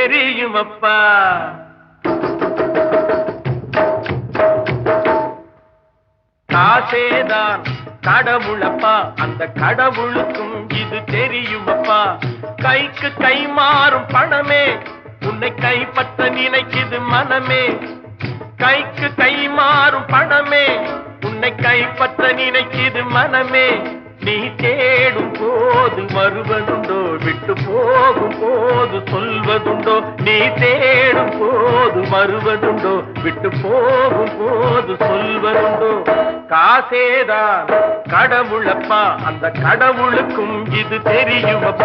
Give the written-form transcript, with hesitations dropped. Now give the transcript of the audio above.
தெரியுமப்பா. காசேதான் கடவுளப்பா, அந்த கடவுளுக்கும் இது தெரியுமப்பா. கைக்கு கை மாறும் பணமே உன்னை கைப்பற்ற நினைக்குது மனமே. கைக்கு கை மாறும் பணமே உன்னை கைப்பற்ற நினைக்குது மனமே. நீ தேடும் போது வருவதுண்டோ, விட்டு போகும் போது சொல்வதுண்டோ. நீ தேடும் போது வருவதுண்டோ, விட்டு போகும் போது சொல்வதுண்டோ. காசேதான் கடவுளப்பா, அந்த கடவுளுக்கும் இது தெரியுமப்பா.